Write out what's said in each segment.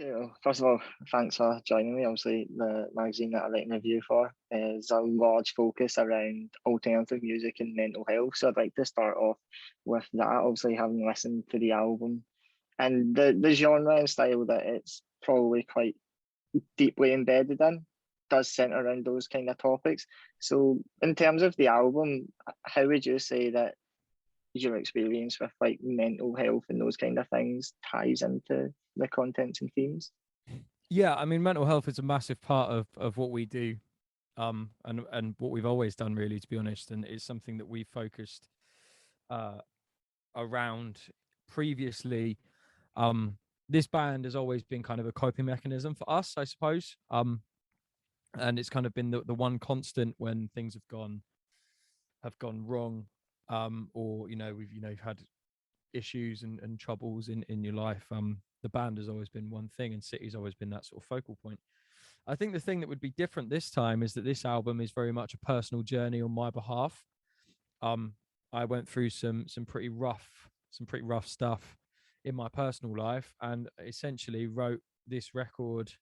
Okay, well, first of all, thanks for joining me. Obviously, the magazine that I write a review for is a large focus around alternative music and mental health. So I'd like to start off with that. Obviously, having listened to the album and the genre and style that it's probably quite deeply embedded in does centre around those kind of topics. So, in terms of the album, how would you say that your experience with like mental health and those kind of things ties into the contents and themes? Yeah, I mean, mental health is a massive part of what we do, and what we've always done, really, to be honest, and it's something that we focused uh around previously. Um, this band has always been kind of a coping mechanism for us, I suppose. And it's kind of been the one constant when things have gone wrong, or we've you've had issues and troubles in your life. The band has always been one thing, and City's always been that sort of focal point. I think the thing that would be different this time is that this album is very much a personal journey on my behalf. Um, I went through some pretty rough stuff in my personal life, and essentially wrote this record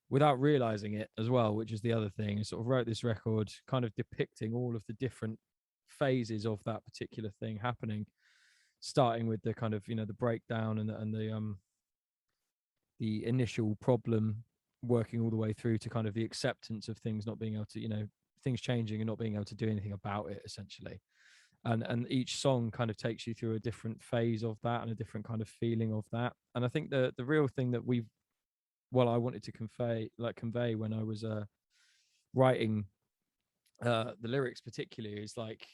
without realizing it as well, which is the other thing. I sort of wrote this record kind of depicting all of the different phases of that particular thing happening, starting with the kind of the breakdown and the initial problem, working all the way through to kind of the acceptance of things not being able to things changing and not being able to do anything about it, essentially. And each song kind of takes you through a different phase of that and a different kind of feeling of that. And I think the real thing that I wanted to convey when I was writing the lyrics particularly, is like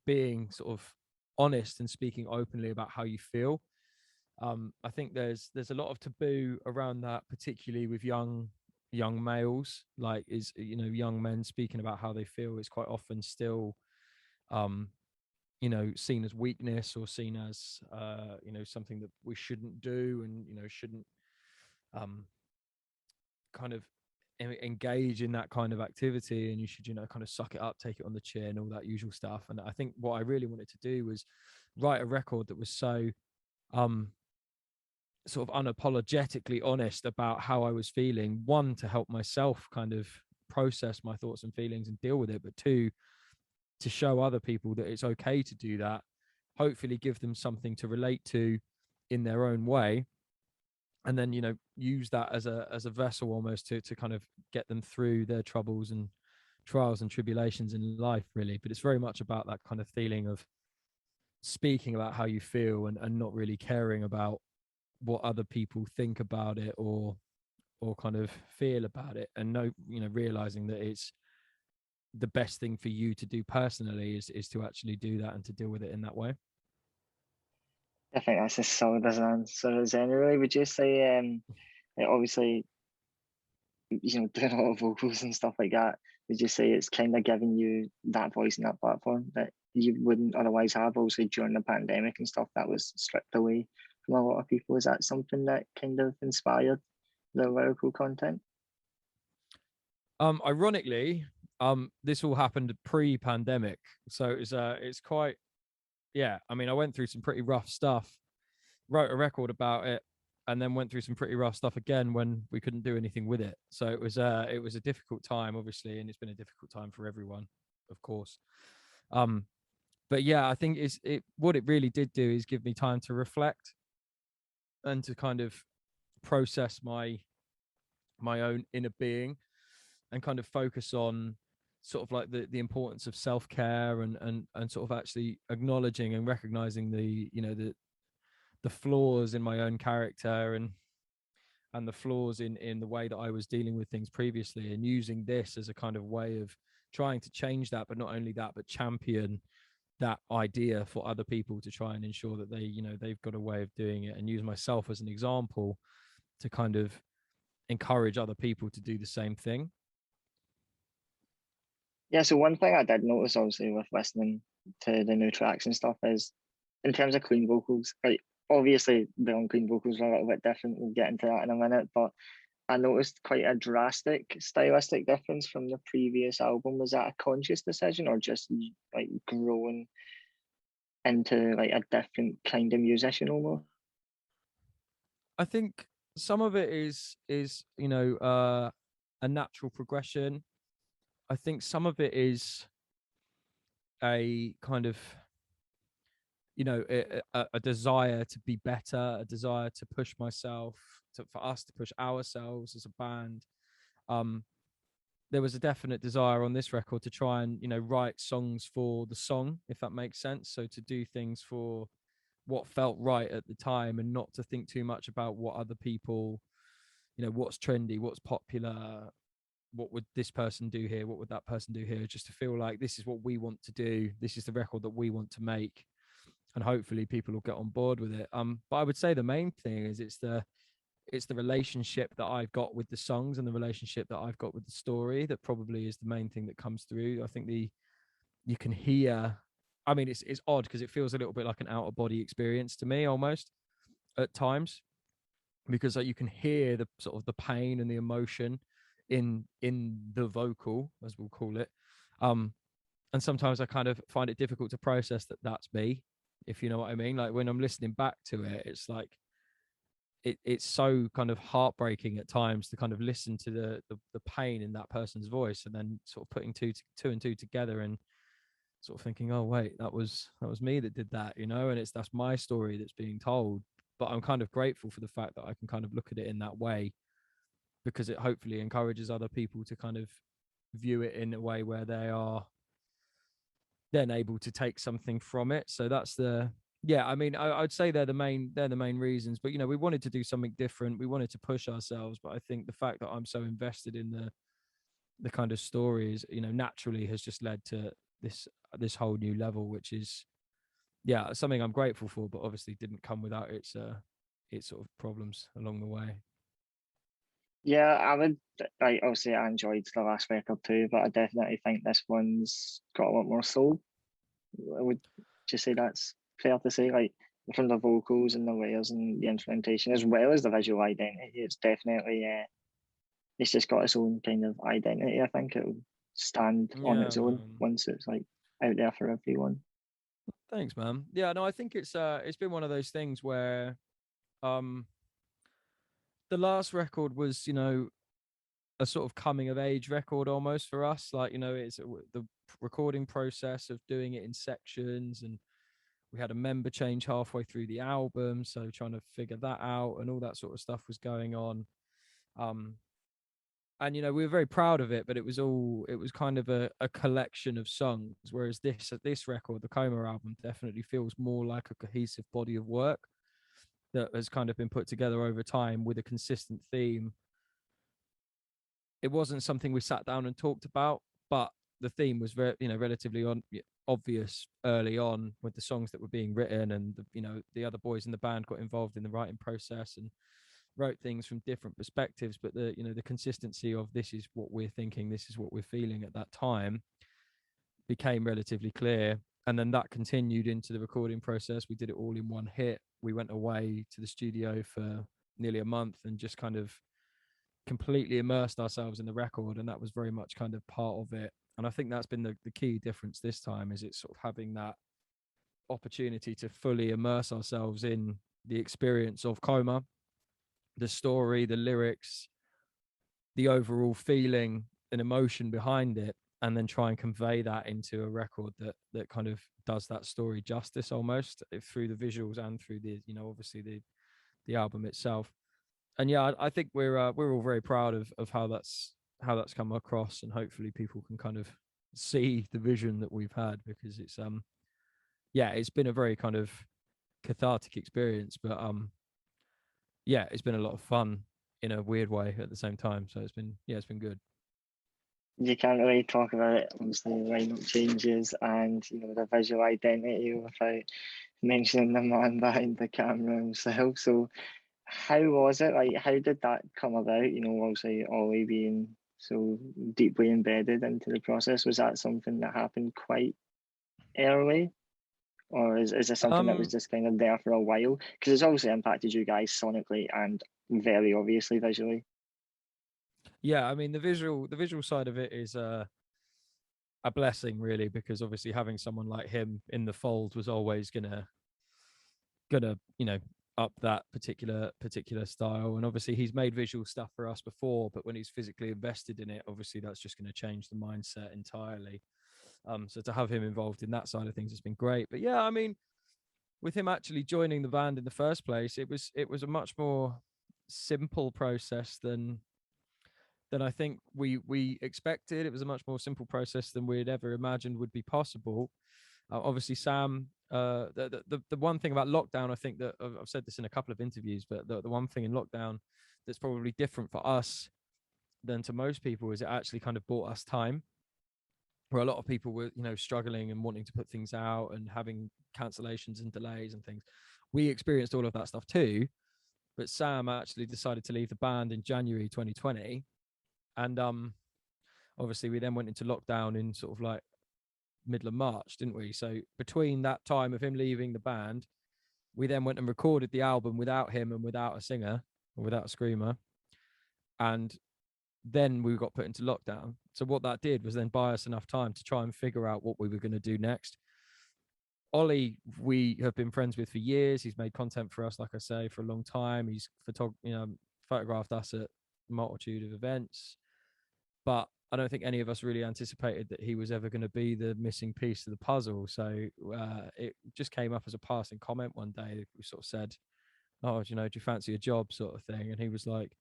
being sort of honest and speaking openly about how you feel. I think there's a lot of taboo around that, particularly with young males. Like, is young men speaking about how they feel is quite often still um seen as weakness, or seen as something that we shouldn't do, and shouldn't um kind of engage in that kind of activity, and you should kind of suck it up, take it on the chin, all that usual stuff. And I think what I really wanted to do was write a record that was so um sort of unapologetically honest about how I was feeling. One, to help myself kind of process my thoughts and feelings and deal with it, but two, to show other people that it's okay to do that. Hopefully, give them something to relate to in their own way, and then use that as a vessel almost to kind of get them through their troubles and trials and tribulations in life, really. But it's very much about that kind of feeling of speaking about how you feel, and not really caring about what other people think about it, or kind of feel about it, and realizing that it's the best thing for you to do personally is to actually do that and to deal with it in that way. I think that's as solid as an answer as any. Really, would you say? Obviously, doing a lot of vocals and stuff like that. Would you say it's kind of giving you that voice and that platform that you wouldn't otherwise have? Obviously, during the pandemic and stuff, that was stripped away from a lot of people. Is that something that kind of inspired the lyrical content? Ironically, this all happened pre-pandemic, so it's quite, yeah. I mean, I went through some pretty rough stuff, wrote a record about it, and then went through some pretty rough stuff again when we couldn't do anything with it. So it was a difficult time, obviously, and it's been a difficult time for everyone, of course. Um, but yeah, I think what it really did do is give me time to reflect and to kind of process my own inner being, and kind of focus on sort of like the importance of self-care, and sort of actually acknowledging and recognizing the flaws in my own character, and the flaws in the way that I was dealing with things previously, and using this as a kind of way of trying to change that, but not only that, but champion that idea for other people, to try and ensure that they've got a way of doing it, and use myself as an example to kind of encourage other people to do the same thing. Yeah. So one thing I did notice, obviously, with listening to the new tracks and stuff, is in terms of clean vocals. Like, obviously, the unclean vocals are a little bit different. We'll get into that in a minute, but I noticed quite a drastic stylistic difference from the previous album. Was that a conscious decision, or just like growing into like a different kind of musician almost? I think some of it is a natural progression. I think some of it is a kind of a desire to be better, a desire to push myself, for us to push ourselves as a band. There was a definite desire on this record to try and write songs for the song, if that makes sense. So to do things for what felt right at the time, and not to think too much about what other people, what's trendy, what's popular, what would this person do here, what would that person do here, just to feel like this is what we want to do, this is the record that we want to make, and hopefully people will get on board with it. But I would say the main thing is it's the relationship that I've got with the songs, and the relationship that I've got with the story, that probably is the main thing that comes through. I think you can hear, I mean, it's odd because it feels a little bit like an out of body experience to me almost at times, because you can hear the sort of the pain and the emotion in the vocal, as we'll call it. And sometimes I kind of find it difficult to process that that's me, if you know what I mean. Like when I'm listening back to it, it's like it's so kind of heartbreaking at times to kind of listen to the pain in that person's voice, and then sort of putting two and two together, and sort of thinking, oh wait, that was me that did that, and that's my story that's being told. But I'm kind of grateful for the fact that I can kind of look at it in that way, because it hopefully encourages other people to kind of view it in a way where they are then able to take something from it. So that's I mean, I'd say they're the main reasons. But we wanted to do something different, we wanted to push ourselves. But I think the fact that I'm so invested in the kind of stories, naturally has just led to this whole new level, which is something I'm grateful for, but obviously didn't come without its sort of problems along the way. Yeah, I would. Like, obviously, I enjoyed the last record too, but I definitely think this one's got a lot more soul. I would just say that's fair to say. Like from the vocals and the layers and the instrumentation, as well as the visual identity, it's definitely it's just got its own kind of identity. I think it'll stand on Yeah, its own man. once it's like out there for everyone. Thanks, man. Yeah, no, I think it's been one of those things where um the last record was, a sort of coming of age record almost for us. Like, it's the recording process of doing it in sections, and we had a member change halfway through the album, so trying to figure that out and all that sort of stuff was going on. And we were very proud of it, but it was kind of a collection of songs, whereas this record, the Coma album, definitely feels more like a cohesive body of work that has kind of been put together over time with a consistent theme. It wasn't something we sat down and talked about, but the theme was very, relatively obvious early on with the songs that were being written, and the other boys in the band got involved in the writing process and wrote things from different perspectives. But the consistency of this is what we're thinking, this is what we're feeling at that time became relatively clear. And then that continued into the recording process. We did it all in one hit. We went away to the studio for nearly a month and just kind of completely immersed ourselves in the record, and that was very much kind of part of it. And I think that's been the key difference this time, is it's sort of having that opportunity to fully immerse ourselves in the experience of Coma, the story, the lyrics, the overall feeling and emotion behind it, and then try and convey that into a record that kind of does that story justice almost, through the visuals and through the obviously the album itself. And I think we're all very proud of how that's come across, and hopefully people can kind of see the vision that we've had, because it's been a very kind of cathartic experience, but it's been a lot of fun in a weird way at the same time. So it's been good. You can't really talk about it, obviously, lineup changes and the visual identity without mentioning the man behind the camera himself. So how was it? Like, how did that come about? Obviously, Ollie being so deeply embedded into the process, was that something that happened quite early? Or is it something that was Um, just kind of there for a while? Because it's obviously impacted you guys sonically and very obviously visually. yeah, I mean the visual side of it is a blessing really, because obviously having someone like him in the fold was always gonna up that particular style. And obviously he's made visual stuff for us before, but when he's physically invested in it, obviously that's just going to change the mindset entirely. So to have him involved in that side of things has been great. But yeah, I mean, with him actually joining the band in the first place, it was a much more simple process than I think we expected. It was a much more simple process than we'd ever imagined would be possible. Obviously, Sam. The one thing about lockdown, I think that I've said this in a couple of interviews, but the one thing in lockdown that's probably different for us than to most people is it actually kind of bought us time, where a lot of people were, struggling and wanting to put things out and having cancellations and delays and things. We experienced all of that stuff too, but Sam actually decided to leave the band in January 2020, and obviously we then went into lockdown in sort of like middle of March, didn't we? So between that time of him leaving the band, we then went and recorded the album without him and without a singer or without a screamer, and then we got put into lockdown. So what that did was then buy us enough time to try and figure out what we were going to do next. Ollie, we have been friends with for years. He's made content for us, like I say, for a long time. He's photographed us at a multitude of events, but I don't think any of us really anticipated that he was ever going to be the missing piece to the puzzle. So it just came up as a passing comment one day. We sort of said, "Oh, do you fancy a job?" sort of thing, and he was like,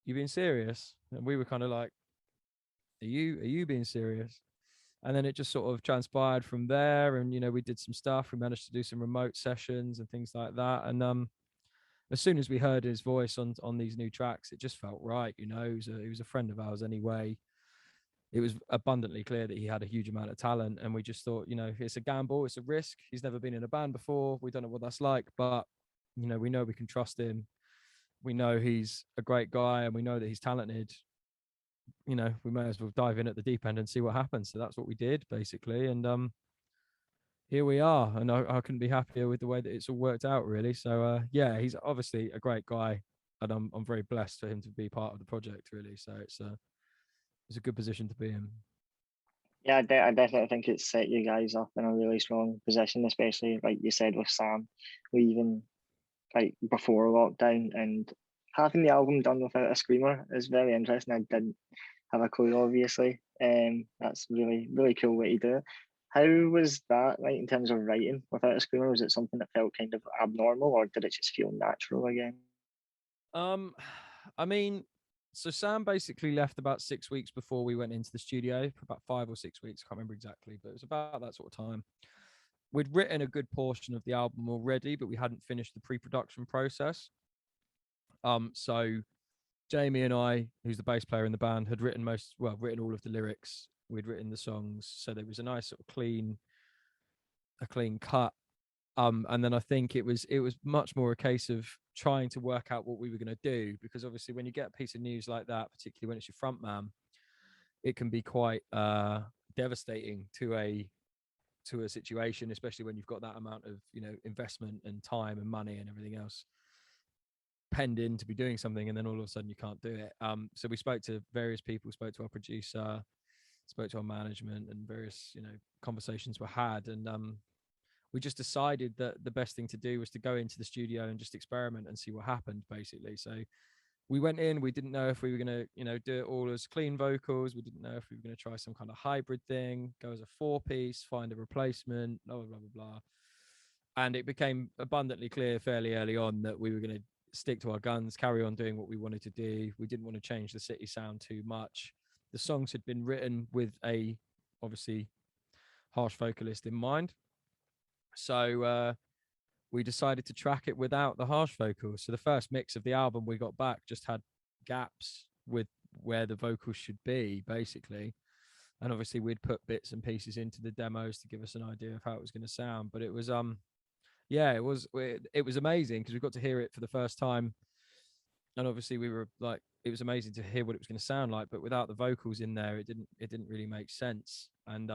"You being serious?" And we were kind of like, are you being serious? And then it just sort of transpired from there. And, we did some stuff. We managed to do some remote sessions and things like that. And as soon as we heard his voice on these new tracks, it just felt right. He was a friend of ours anyway. It was abundantly clear that he had a huge amount of talent. And we just thought, it's a gamble, it's a risk. He's never been in a band before. We don't know what that's like, but, we know we can trust him. We know he's a great guy and we know that he's talented. We may as well dive in at the deep end and see what happens. So that's what we did basically. And here we are. And I couldn't be happier with the way that it's all worked out really. So yeah, he's obviously a great guy and I'm very blessed for him to be part of the project really. So it's a good position to be in. Yeah, I definitely think it's set you guys up in a really strong position, especially like you said with Sam, leaving like before lockdown and having the album done without a screamer is very interesting. I didn't have a clue, obviously. That's really, really cool way to do it. How was that, like, in terms of writing without a screamer? Was it something that felt kind of abnormal, or did it just feel natural again? I mean, so Sam basically left about 6 weeks before we went into the studio, for about 5 or 6 weeks. I can't remember exactly, but it was about that sort of time. We'd written a good portion of the album already, but we hadn't finished the pre-production process. So Jamie and I, who's the bass player in the band, had written all of the lyrics. We'd written the songs, so there was a nice sort of clean cut. And then I think it was much more a case of trying to work out what we were going to do, because obviously when you get a piece of news like that, particularly when it's your front man, it can be quite devastating to a situation, especially when you've got that amount of investment and time and money and everything else penned in to be doing something, and then all of a sudden you can't do it. So we spoke to various people, spoke to our producer, spoke to our management, and various conversations were had, and we just decided that the best thing to do was to go into the studio and just experiment and see what happened basically. So we went in, we didn't know if we were going to do it all as clean vocals. We didn't know if we were going to try some kind of hybrid thing, go as a 4-piece, find a replacement, blah blah blah blah. And it became abundantly clear fairly early on that we were going to stick to our guns, carry on doing what we wanted to do. We didn't want to change the city sound too much. The songs had been written with a obviously harsh vocalist in mind, so we decided to track it without the harsh vocals. So the first mix of the album we got back just had gaps with where the vocals should be, basically. And obviously we'd put bits and pieces into the demos to give us an idea of how it was going to sound. But it was yeah, it was amazing because we got to hear it for the first time. And obviously we were like, it was amazing to hear what it was going to sound like, but without the vocals in there, it didn't really make sense. And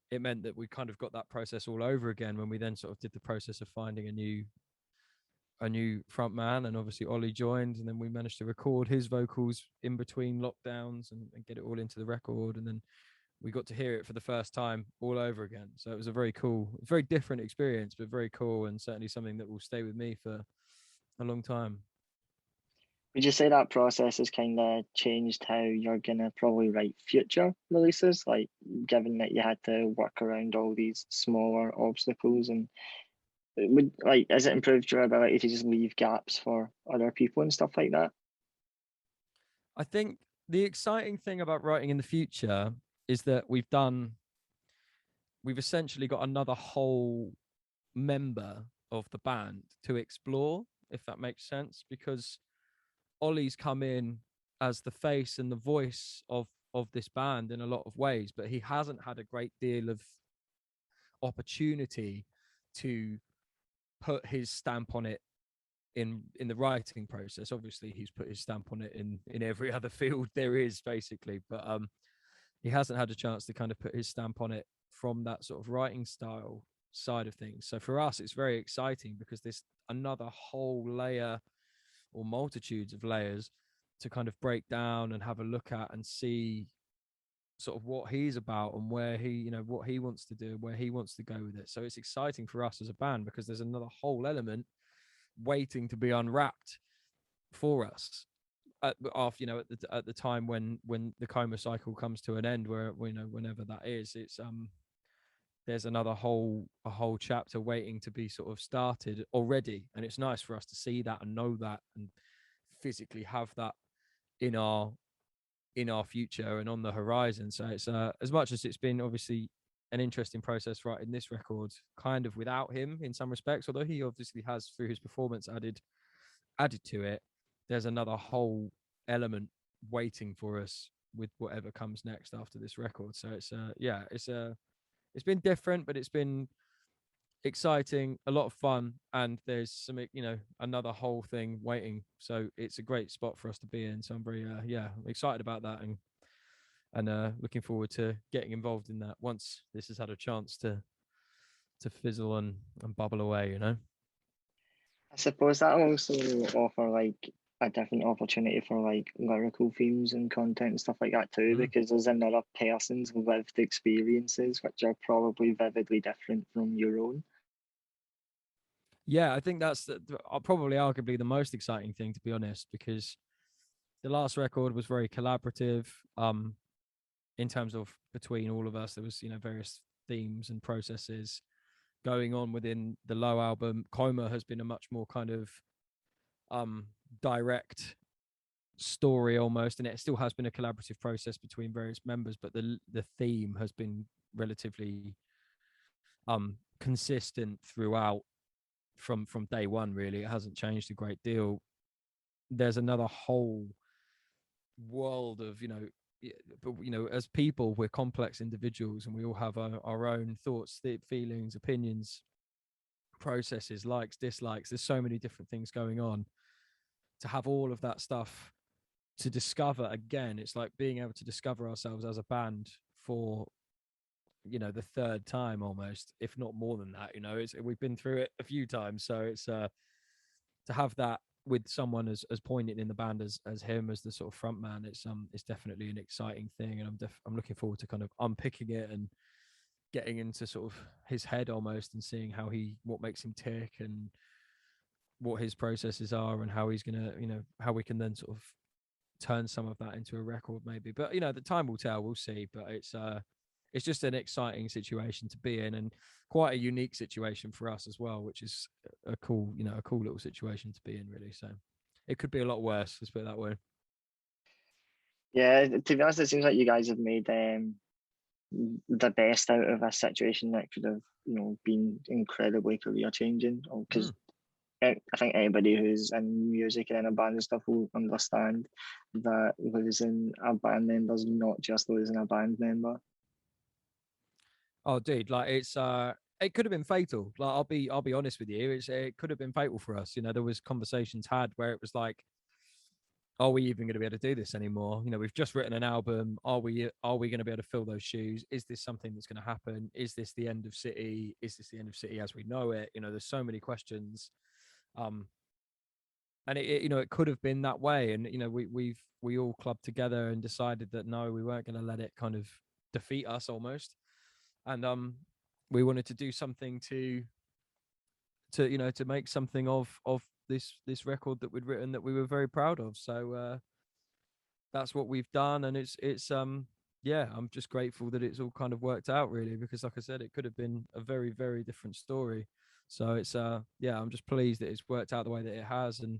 it meant that we kind of got that process all over again when we then sort of did the process of finding a new front man. And obviously Ollie joined, and then we managed to record his vocals in between lockdowns and get it all into the record. And then we got to hear it for the first time all over again. So it was a very cool, very different experience, but very cool, and certainly something that will stay with me for a long time. Would you say that process has kind of changed how you're gonna probably write future releases? Like, given that you had to work around all these smaller obstacles, and it would like, has it improved your ability to just leave gaps for other people and stuff like that? I think the exciting thing about writing in the future is that we've essentially got another whole member of the band to explore, if that makes sense, because Ollie's come in as the face and the voice of this band in a lot of ways, but he hasn't had a great deal of opportunity to put his stamp on it in the writing process. Obviously, he's put his stamp on it in every other field there is, basically, but he hasn't had a chance to kind of put his stamp on it from that sort of writing style side of things. So for us, it's very exciting because there's another whole layer or multitudes of layers to kind of break down and have a look at and see sort of what he's about and where he, what he wants to do, where he wants to go with it. So it's exciting for us as a band because there's another whole element waiting to be unwrapped for us after, at the time when the coma cycle comes to an end, where whenever that is, it's there's a whole chapter waiting to be sort of started already, and it's nice for us to see that and know that and physically have that in our future and on the horizon. So it's as much as it's been obviously an interesting process writing this record kind of without him in some respects, although he obviously has through his performance added to it, there's another whole element waiting for us with whatever comes next after this record. So it's it's been different, but it's been exciting, a lot of fun, and there's some another whole thing waiting. So it's a great spot for us to be in. So I'm very excited about that, and looking forward to getting involved in that once this has had a chance to fizzle and bubble away. I suppose that'll also offer like a different opportunity for like lyrical themes and content and stuff like that too, Mm. because there's another person's lived experiences which are probably vividly different from your own. Yeah, I think that's probably arguably the most exciting thing, to be honest, because the last record was very collaborative. In terms of between all of us, there was various themes and processes going on within the Low album. Coma has been a much more kind of um direct story almost, and it still has been a collaborative process between various members, but the theme has been relatively consistent throughout from day one. Really, it hasn't changed a great deal. There's another whole world of but as people, we're complex individuals, and we all have our own thoughts, feelings, opinions, processes, likes, dislikes. There's so many different things going on. To have all of that stuff to discover again, it's like being able to discover ourselves as a band for the third time almost, if not more than that. We've been through it a few times, so it's to have that with someone as poignant in the band as him, as the sort of front man. It's definitely an exciting thing, and I'm looking forward to kind of unpicking it and getting into sort of his head almost, and seeing what makes him tick and what his processes are, and how he's gonna how we can then sort of turn some of that into a record maybe. But the time will tell, we'll see. But it's just an exciting situation to be in, and quite a unique situation for us as well, which is a cool little situation to be in, really. So it could be a lot worse, let's put it that way. Yeah, to be honest, it seems like you guys have made the best out of a situation that could have, been incredibly career changing. Because Mm. I think anybody who's in music and in a band and stuff will understand that losing a band member is not just losing a band member. Oh dude, like it could have been fatal. Like I'll be honest with you, it could have been fatal for us. There was conversations had where it was like, are we even going to be able to do this anymore? We've just written an album. Are we going to be able to fill those shoes? Is this something that's going to happen? Is this the end of City? Is this the end of City as we know it? There's so many questions. And it could have been that way. And we all clubbed together and decided that no, we weren't going to let it kind of defeat us almost. And we wanted to do something to make something of this record that we'd written that we were very proud of. So that's what we've done, and it's yeah, I'm just grateful that it's all kind of worked out, really, because like I said, it could have been a very, very different story. So it's yeah, I'm just pleased that it's worked out the way that it has, and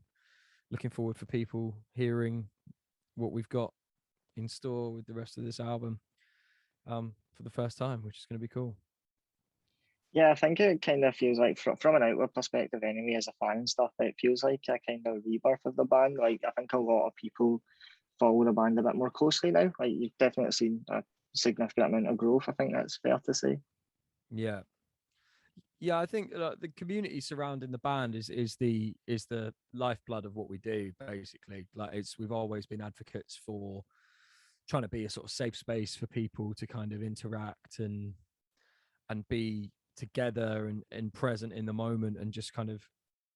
looking forward for people hearing what we've got in store with the rest of this album for the first time, which is going to be cool. Yeah, I think it kind of feels like from an outward perspective anyway, as a fan and stuff, it feels like a kind of rebirth of the band. Like I think a lot of people follow the band a bit more closely now. Like you've definitely seen a significant amount of growth. I think that's fair to say. Yeah, yeah, I think the community surrounding the band is the lifeblood of what we do, basically. Like we've always been advocates for trying to be a sort of safe space for people to kind of interact and be together and present in the moment and just kind of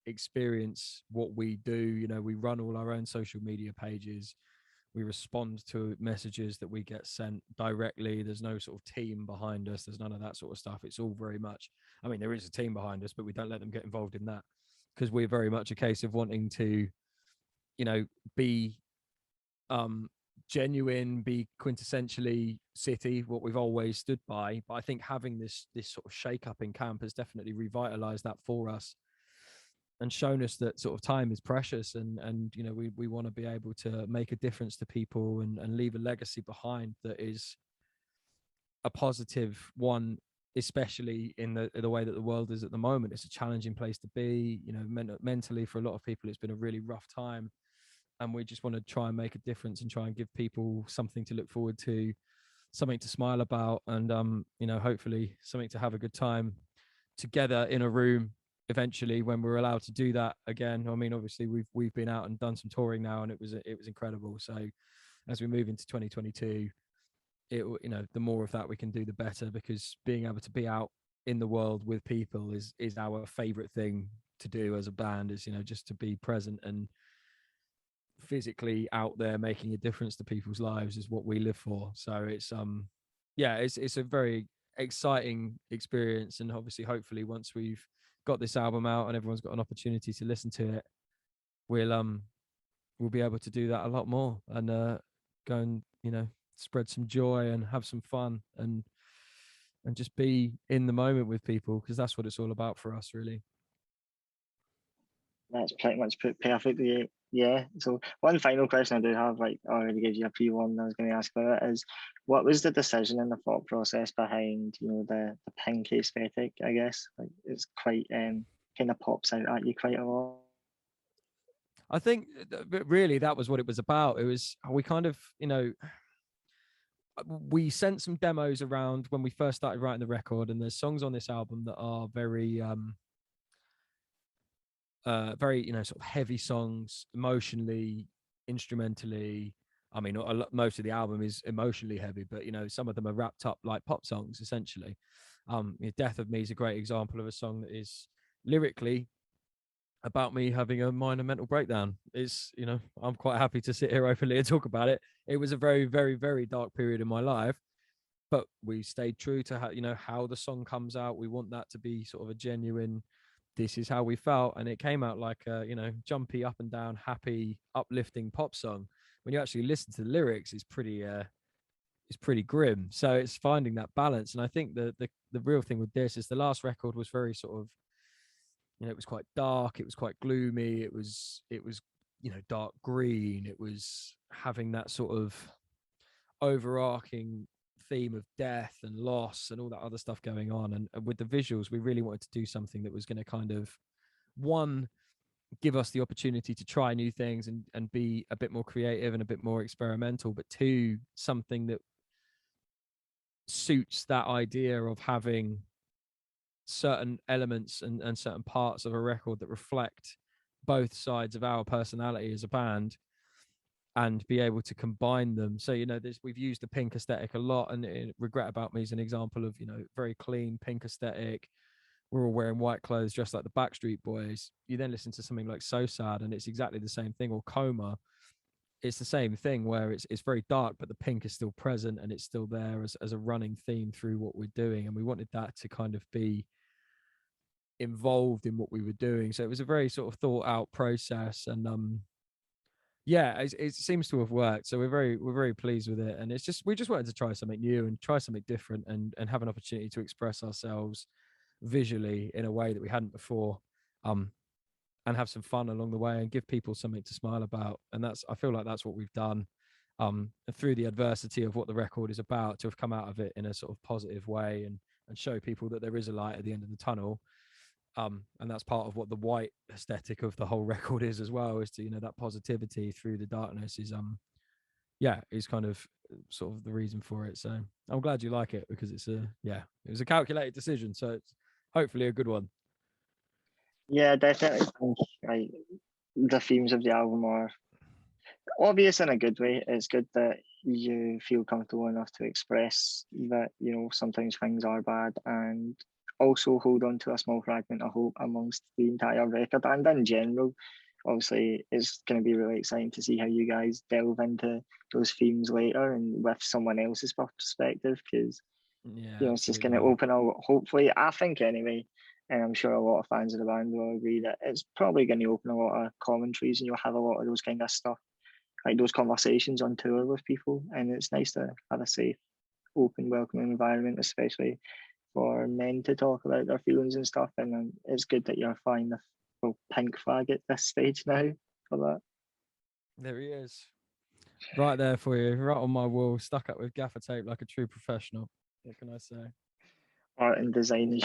experience what we do. You know, we run all our own social media pages. We respond to messages that we get sent directly. There's no sort of team behind us. There's none of that sort of stuff. It's all very much, I mean, there is a team behind us, but we don't let them get involved in that because we're very much a case of wanting to, be genuine, be quintessentially City, what we've always stood by. But I think having this sort of shake up in camp has definitely revitalized that for us and shown us that sort of time is precious, and we want to be able to make a difference to people and leave a legacy behind that is a positive one, especially in the way that the world is at the moment. It's a challenging place to be, mentally. For a lot of people, it's been a really rough time, and we just want to try and make a difference and try and give people something to look forward to, something to smile about, and hopefully something to have a good time together in a room eventually when we're allowed to do that again. I mean, obviously we've been out and done some touring now, and it was incredible. So as we move into 2022, the more of that we can do, the better, because being able to be out in the world with people is our favorite thing to do as a band, is just to be present and physically out there making a difference to people's lives is what we live for. So it's yeah, it's a very exciting experience, and obviously hopefully once we've got this album out and everyone's got an opportunity to listen to it, we'll be able to do that a lot more and go and spread some joy and have some fun and just be in the moment with people, because that's what it's all about for us, really. That's pretty much put perfectly. Yeah. So one final question I do have, like I already gave you a pre-warning, I was going to ask about it, is what was the decision and the thought process behind, the pink aesthetic? I guess like it's quite kind of pops out at you quite a lot. I think really that was what it was about. It was, we kind of, we sent some demos around when we first started writing the record, and there's songs on this album that are very very sort of heavy songs, emotionally, instrumentally. I mean, most of the album is emotionally heavy, but some of them are wrapped up like pop songs essentially. Death of Me is a great example of a song that is lyrically about me having a minor mental breakdown. Is I'm quite happy to sit here openly and talk about it. It was a very, very, very dark period in my life, but we stayed true to how the song comes out. We want that to be sort of a genuine, this is how we felt, and it came out like a jumpy, up and down, happy, uplifting pop song. When you actually listen to the lyrics, it's pretty grim. So it's finding that balance. And I think the real thing with this is the last record was very sort of, it was quite dark, it was quite gloomy, it was dark green, it was having that sort of overarching theme of death and loss and all that other stuff going on. And with the visuals, we really wanted to do something that was going to kind of, one, give us the opportunity to try new things and be a bit more creative and a bit more experimental, but two, something that suits that idea of having certain elements and certain parts of a record that reflect both sides of our personality as a band, and be able to combine them. So we've used the pink aesthetic a lot, and Regret About Me is an example of very clean pink aesthetic. We're all wearing white clothes dressed like the Backstreet Boys. You then listen to something like So Sad and it's exactly the same thing, or Coma. it's the same thing where it's very dark, but the pink is still present and it's still there as a running theme through what we're doing. And we wanted that to kind of be involved in what we were doing. So it was a very sort of thought out process. And yeah, it seems to have worked. So we're very pleased with it. And it's just, we just wanted to try something new and try something different and have an opportunity to express ourselves visually in a way that we hadn't before. And have some fun along the way and give people something to smile about. And I feel like that's what we've done. Through the adversity of what the record is about, to have come out of it in a sort of positive way and show people that there is a light at the end of the tunnel. And that's part of what the white aesthetic of the whole record is as well, is to, you know, that positivity through the darkness is is kind of sort of the reason for it. So I'm glad you like it, because it was a calculated decision, so it's hopefully a good one. Yeah, definitely think like the themes of the album are obvious in a good way. It's good that you feel comfortable enough to express that, you know, sometimes things are bad, and also hold on to a small fragment of hope amongst the entire record and in general. Obviously, it's going to be really exciting to see how you guys delve into those themes later and with someone else's perspective, because you know, it's just going to open a, hopefully, I think anyway, and I'm sure a lot of fans of the band will agree that it's probably going to open a lot of commentaries, and you'll have a lot of those kind of stuff, like those conversations on tour with people. And it's nice to have a safe, open, welcoming environment, especially for men to talk about their feelings and stuff. And it's good that you're flying the pink flag at this stage now for that. There he is, right there for you, right on my wall, stuck up with gaffer tape like a true professional. What can I say? Art and design.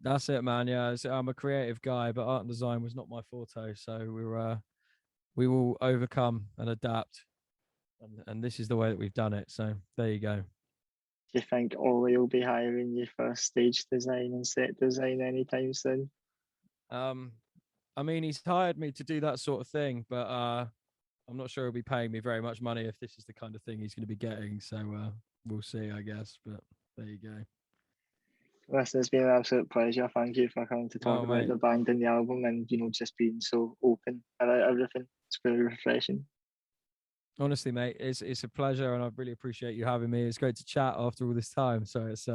That's it, man. Yeah, I'm a creative guy, but art and design was not my forte. So we will overcome and adapt, and this is the way that we've done it. So there you go. Do you think Ollie will be hiring you for stage design and set design anytime soon? I mean, he's hired me to do that sort of thing, but I'm not sure he'll be paying me very much money if this is the kind of thing he's going to be getting. So we'll see, I guess. But there you go. Listen, it's been an absolute pleasure. Thank you for coming to talk about the band and the album, and, you know, just being so open about everything. It's very refreshing. Honestly, mate, it's a pleasure, and I really appreciate you having me. It's great to chat after all this time. So it's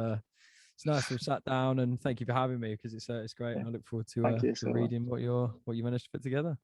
nice to have sat down, and thank you for having me, because it's great, and I look forward to reading what you managed to put together.